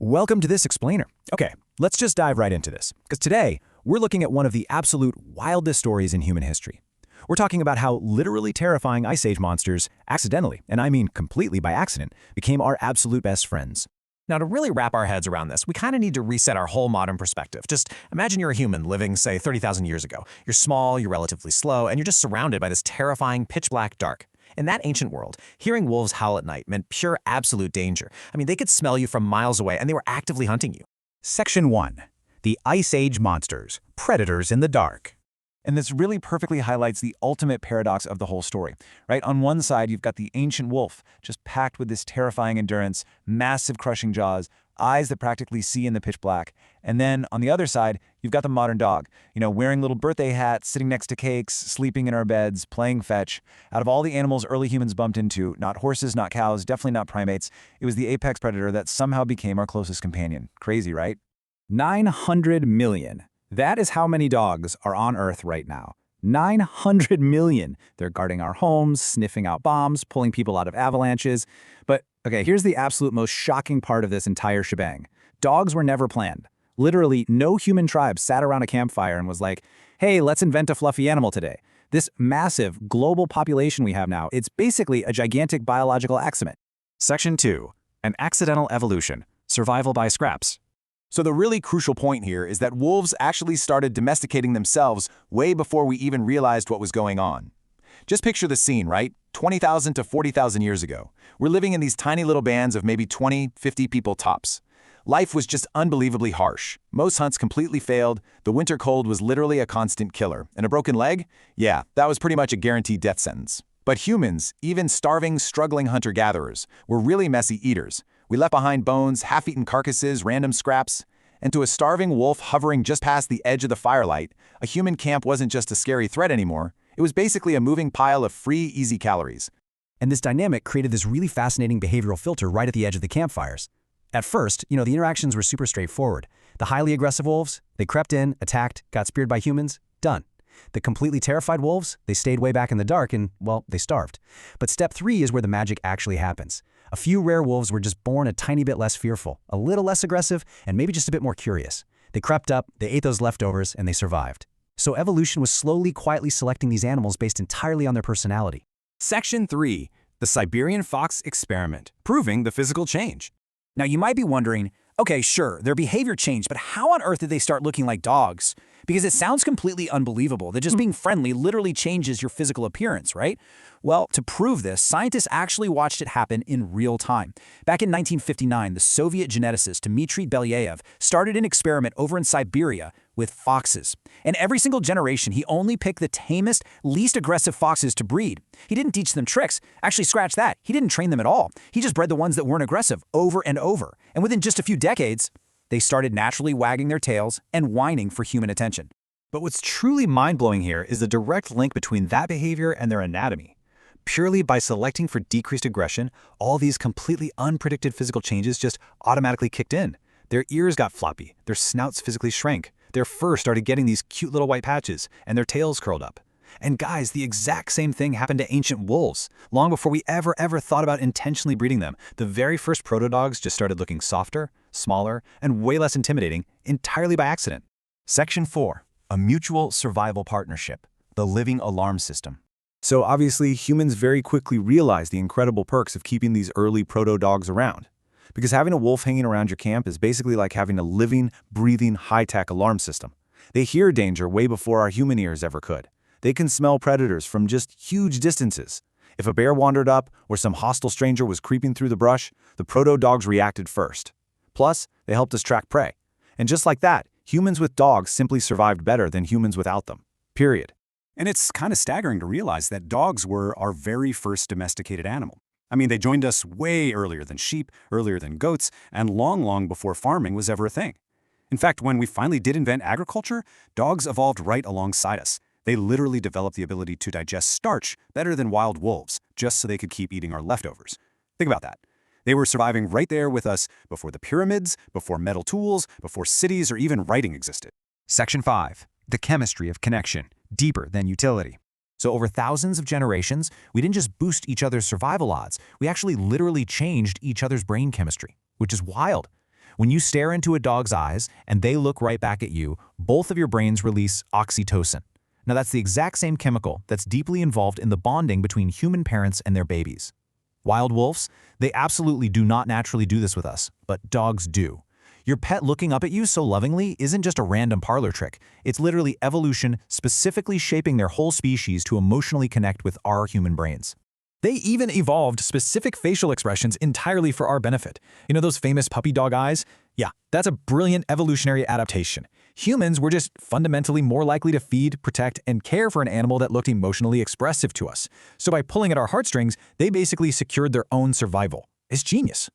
Welcome to this explainer. Okay, let's just dive right into this, because today we're looking at one of the absolute wildest stories in human history. We're talking about how literally terrifying Ice Age monsters accidentally, and I mean completely by accident, became our absolute best friends. Now, to really wrap our heads around this, we kind of need to reset our whole modern perspective. Just imagine you're a human living, say, 30,000 years ago. You're small, you're relatively slow, and you're just surrounded by this terrifying pitch-black dark. In that ancient world, hearing wolves howl at night meant pure absolute danger. I mean, they could smell you from miles away, and they were actively hunting you. Section 1. The Ice Age Monsters, Predators in the Dark. And this really perfectly highlights the ultimate paradox of the whole story, right? On one side, you've got the ancient wolf, just packed with this terrifying endurance, massive crushing jaws, eyes that practically see in the pitch black. And then on the other side, you've got the modern dog, wearing little birthday hats, sitting next to cakes, sleeping in our beds, playing fetch. Out of all the animals early humans bumped into, not horses, not cows, definitely not primates, it was the apex predator that somehow became our closest companion. Crazy, right? 900 million. That is how many dogs are on Earth right now. 900 million. They're guarding our homes, sniffing out bombs, pulling people out of avalanches. But, okay, here's the absolute most shocking part of this entire shebang. Dogs were never planned. Literally, no human tribe sat around a campfire and was like, hey, let's invent a fluffy animal today. This massive global population we have now, it's basically a gigantic biological accident. Section 2. An accidental evolution. Survival by scraps. So the really crucial point here is that wolves actually started domesticating themselves way before we even realized what was going on. Just picture the scene, right? 20,000 to 40,000 years ago. We're living in these tiny little bands of maybe 20, 50 people tops. Life was just unbelievably harsh. Most hunts completely failed. The winter cold was literally a constant killer. And a broken leg? Yeah, that was pretty much a guaranteed death sentence. But humans, even starving, struggling hunter-gatherers, were really messy eaters. We left behind bones, half-eaten carcasses, random scraps. And to a starving wolf hovering just past the edge of the firelight, a human camp wasn't just a scary threat anymore. It was basically a moving pile of free, easy calories. And this dynamic created this really fascinating behavioral filter right at the edge of the campfires. At first, the interactions were super straightforward. The highly aggressive wolves, they crept in, attacked, got speared by humans, done. The completely terrified wolves, they stayed way back in the dark and, well, they starved. But step 3 is where the magic actually happens. A few rare wolves were just born a tiny bit less fearful, a little less aggressive, and maybe just a bit more curious. They crept up, they ate those leftovers, and they survived. So evolution was slowly, quietly selecting these animals based entirely on their personality. Section 3. The Siberian Fox Experiment. Proving the physical change. Now you might be wondering, okay, sure, their behavior changed, but how on earth did they start looking like dogs? Because it sounds completely unbelievable that just being friendly literally changes your physical appearance, right? Well, to prove this, scientists actually watched it happen in real time. Back in 1959, the Soviet geneticist Dmitry Belyaev started an experiment over in Siberia with foxes. And every single generation, he only picked the tamest, least aggressive foxes to breed. He didn't teach them tricks. Actually, scratch that. He didn't train them at all. He just bred the ones that weren't aggressive over and over. And within just a few decades, they started naturally wagging their tails and whining for human attention. But what's truly mind-blowing here is the direct link between that behavior and their anatomy. Purely by selecting for decreased aggression, all these completely unpredicted physical changes just automatically kicked in. Their ears got floppy, their snouts physically shrank, their fur started getting these cute little white patches, and their tails curled up. And guys, the exact same thing happened to ancient wolves. Long before we ever thought about intentionally breeding them, the very first proto-dogs just started looking softer, smaller, and way less intimidating, entirely by accident. Section 4. A mutual survival partnership. The living alarm system. So obviously, humans very quickly realized the incredible perks of keeping these early proto-dogs around. Because having a wolf hanging around your camp is basically like having a living, breathing, high-tech alarm system. They hear danger way before our human ears ever could. They can smell predators from just huge distances. If a bear wandered up or some hostile stranger was creeping through the brush, the proto-dogs reacted first. Plus, they helped us track prey. And just like that, humans with dogs simply survived better than humans without them. Period. And it's kind of staggering to realize that dogs were our very first domesticated animal. I mean, they joined us way earlier than sheep, earlier than goats, and long before farming was ever a thing. In fact, when we finally did invent agriculture, dogs evolved right alongside us. They literally developed the ability to digest starch better than wild wolves, just so they could keep eating our leftovers. Think about that. They were surviving right there with us before the pyramids, before metal tools, before cities, or even writing existed. Section 5. The chemistry of connection. Deeper than utility. So over thousands of generations, we didn't just boost each other's survival odds, we actually literally changed each other's brain chemistry, which is wild. When you stare into a dog's eyes and they look right back at you, both of your brains release oxytocin. Now that's the exact same chemical that's deeply involved in the bonding between human parents and their babies. Wild wolves, they absolutely do not naturally do this with us, but dogs do. Your pet looking up at you so lovingly isn't just a random parlor trick. It's literally evolution specifically shaping their whole species to emotionally connect with our human brains. They even evolved specific facial expressions entirely for our benefit. You know those famous puppy dog eyes? Yeah, that's a brilliant evolutionary adaptation. Humans were just fundamentally more likely to feed, protect, and care for an animal that looked emotionally expressive to us. So by pulling at our heartstrings, they basically secured their own survival. It's genius.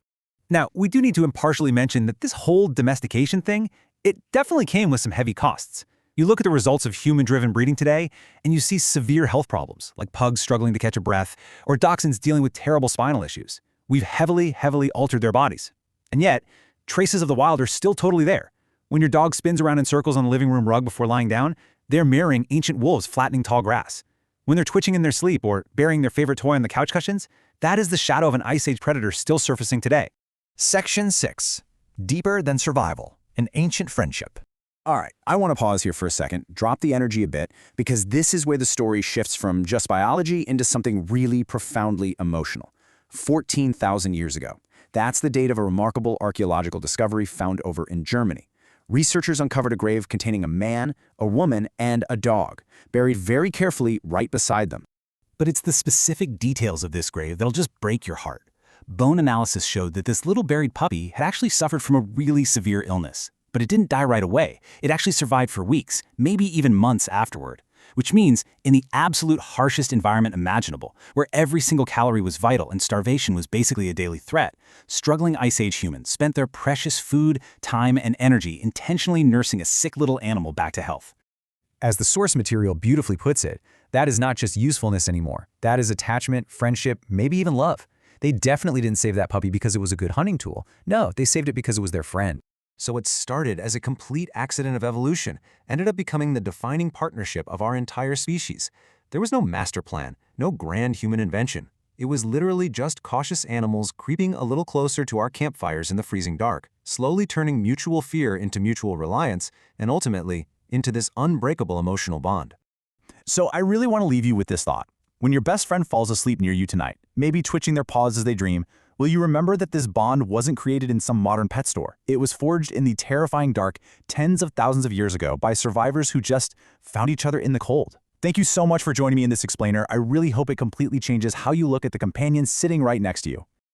Now, we do need to impartially mention that this whole domestication thing, it definitely came with some heavy costs. You look at the results of human-driven breeding today, and you see severe health problems, like pugs struggling to catch a breath, or dachshunds dealing with terrible spinal issues. We've heavily altered their bodies. And yet, traces of the wild are still totally there. When your dog spins around in circles on the living room rug before lying down, they're mirroring ancient wolves flattening tall grass. When they're twitching in their sleep or burying their favorite toy on the couch cushions, that is the shadow of an Ice Age predator still surfacing today. Section 6. Deeper than survival. An ancient friendship. All right, I want to pause here for a second, drop the energy a bit, because this is where the story shifts from just biology into something really profoundly emotional. 14,000 years ago. That's the date of a remarkable archaeological discovery found over in Germany. Researchers uncovered a grave containing a man, a woman, and a dog, buried very carefully right beside them. But it's the specific details of this grave that'll just break your heart. Bone analysis showed that this little buried puppy had actually suffered from a really severe illness. But it didn't die right away. It actually survived for weeks, maybe even months afterward. Which means, in the absolute harshest environment imaginable, where every single calorie was vital and starvation was basically a daily threat, struggling Ice Age humans spent their precious food, time, and energy intentionally nursing a sick little animal back to health. As the source material beautifully puts it, that is not just usefulness anymore. That is attachment, friendship, maybe even love. They definitely didn't save that puppy because it was a good hunting tool. No, they saved it because it was their friend. So it started as a complete accident of evolution, ended up becoming the defining partnership of our entire species. There was no master plan, no grand human invention. It was literally just cautious animals creeping a little closer to our campfires in the freezing dark, slowly turning mutual fear into mutual reliance, and ultimately into this unbreakable emotional bond. So I really want to leave you with this thought. When your best friend falls asleep near you tonight, maybe twitching their paws as they dream, will you remember that this bond wasn't created in some modern pet store? It was forged in the terrifying dark tens of thousands of years ago by survivors who just found each other in the cold. Thank you so much for joining me in this explainer. I really hope it completely changes how you look at the companion sitting right next to you.